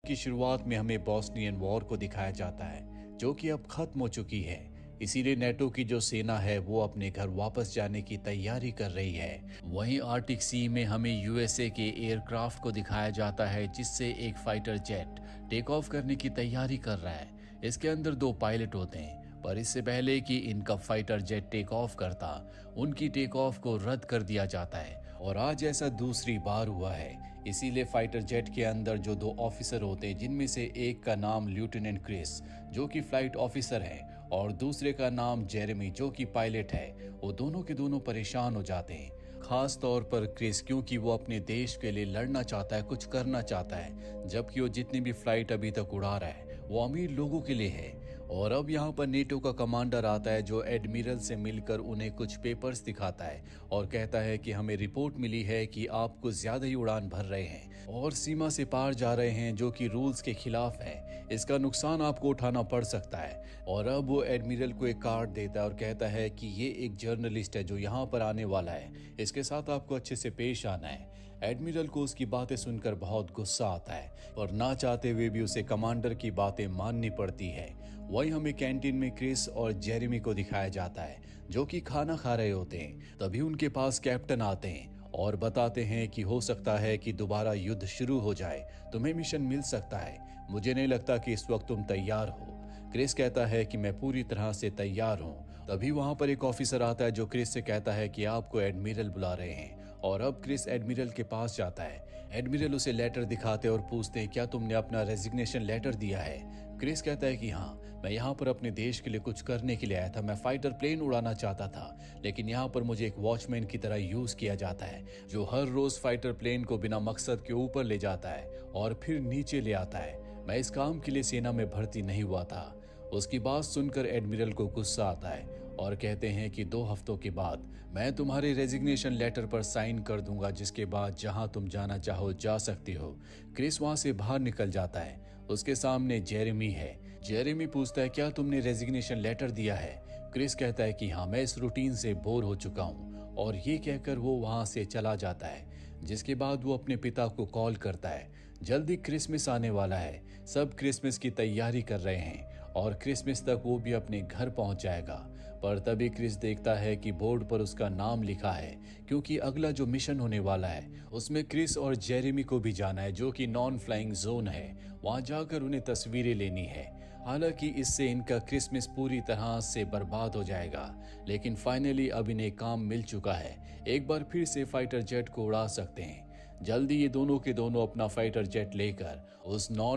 की शुरुआत में हमें बोस्नियन वॉर को दिखाया जाता है, जो कि अब खत्म हो चुकी है। इसीलिए नेटो की जो सेना है वो अपने घर वापस जाने की तैयारी कर रही है। वहीं आर्टिक सी में हमें यूएसए के एयरक्राफ्ट को दिखाया जाता है, जिससे एक फाइटर जेट टेक ऑफ करने की तैयारी कर रहा है। इसके अंदर 2 पायलट होते हैं, पर इससे पहले कि इनका फाइटर जेट टेक ऑफ करता, उनकी टेक ऑफ को रद्द कर दिया जाता है। और आज ऐसा दूसरी बार हुआ है। इसीलिए फाइटर जेट के अंदर जो 2 ऑफिसर होते हैं, जिनमें से एक का नाम लेफ्टिनेंट क्रिस जो कि फ्लाइट ऑफिसर है और दूसरे का नाम जेरेमी जो कि पायलट है, वो दोनों के दोनों परेशान हो जाते हैं। खास तौर पर क्रिस, क्योंकि वो अपने देश के लिए लड़ना चाहता है, कुछ करना चाहता है, जबकि वो जितनी भी फ्लाइट अभी तक उड़ा रहा है वो अमीर लोगों के लिए है। और अब यहाँ पर नेटो का कमांडर आता है, जो एडमिरल से मिलकर उन्हें कुछ पेपर्स दिखाता है और कहता है कि हमें रिपोर्ट मिली है कि आप कुछ ज्यादा ही उड़ान भर रहे हैं और सीमा से पार जा रहे हैं, जो कि रूल्स के खिलाफ है। इसका नुकसान आपको उठाना पड़ सकता है। और अब वो एडमिरल को एक कार्ड देता है और कहता है कि ये एक जर्नलिस्ट है जो यहाँ पर आने वाला है, इसके साथ आपको अच्छे से पेश आना है। एडमिरल को उसकी बातें सुनकर बहुत गुस्सा आता है और ना चाहते हुए भी उसे कमांडर की बातें माननी पड़ती है। वहीं हमें कैंटीन में क्रिस और जेरेमी को दिखाया जाता है, जो कि खाना खा रहे होते हैं। तभी उनके पास कैप्टन आते हैं और बताते हैं कि हो सकता है कि दोबारा युद्ध शुरू हो जाए, तुम्हें मिशन मिल सकता है। मुझे नहीं लगता कि इस वक्त तुम तैयार हो। क्रिस कहता है कि मैं पूरी तरह से तैयार हूँ। तभी वहां पर एक ऑफिसर आता है जो क्रिस से कहता है कि आपको एडमिरल बुला रहे हैं। और अब क्रिस एडमिरल के पास जाता है। एडमिरल उसे लेटर दिखाते और पूछते हैं, क्या तुमने अपना रेजिग्नेशन लेटर दिया है? क्रिस कहता है कि हाँ, मैं यहाँ पर अपने देश के लिए कुछ करने के लिए आया था। मैं फाइटर प्लेन उड़ाना चाहता था, लेकिन यहाँ पर मुझे एक वॉचमैन की तरह यूज किया जाता है, जो हर रोज फाइटर प्लेन को बिना मकसद के ऊपर ले जाता है और फिर नीचे ले आता है। मैं इस काम के लिए सेना में भर्ती नहीं हुआ था। उसकी बात सुनकर एडमिरल को गुस्सा आता है और कहते हैं कि 2 हफ्तों के बाद मैं तुम्हारे रेजिग्नेशन लेटर पर साइन कर दूंगा, जिसके बाद जहां तुम जाना चाहो जा सकती हो। क्रिस वहां से बाहर निकल जाता है। उसके सामने जेरेमी है। जेरेमी पूछता है, क्या तुमने रेजिग्नेशन लेटर दिया है? क्रिस कहता है कि हाँ, मैं इस रूटीन से बोर हो चुका हूँ। और ये कहकर वो वहां से चला जाता है। जिसके बाद वो अपने पिता को कॉल करता है। जल्दी क्रिसमस आने वाला है, सब क्रिसमस की तैयारी कर रहे हैं और क्रिसमस तक वो भी अपने घर पहुंच जाएगा। पर तभी क्रिस देखता है कि बोर्ड पर उसका नाम लिखा है, क्योंकि अगला जो मिशन होने वाला है उसमें क्रिस और जेरेमी को भी जाना है, जो कि नॉन फ्लाइंग जोन है। वहां जाकर उन्हें तस्वीरें लेनी है। हालांकि इससे इनका क्रिसमस पूरी तरह से बर्बाद हो जाएगा, लेकिन फाइनली अब इन्हें काम मिल चुका है। एक बार फिर से फाइटर जेट को उड़ा सकते हैं। जल्दी ये दोनों के दोनों अपना फाइटर जेट लेकर उस नॉन